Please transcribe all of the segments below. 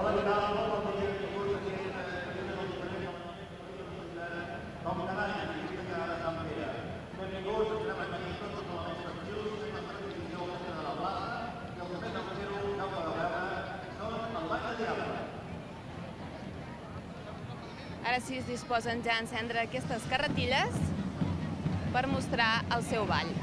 Hola, què tal? Molt bon dia. Benvinguts a aquesta sessió del diferent com cada any en aquesta de Sant Pere. Benvinguts, estem aquí tots els elements festius, fem la televisió de la plaça i el que més al zero que heu de veure són el Ball de Diable. Ara sí es disposen ja a encendre aquestes carretilles per mostrar el seu ball.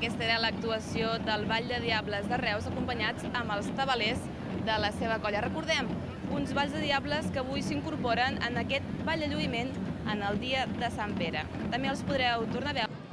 Aquesta era l'actuació del Ball de Diables de Reus, acompanyats amb els tabalers de la seva colla. Recordem, uns balls de diables que avui s'incorporen en aquest ball de lluïment en el dia de Sant Pere. També els podreu tornar a veure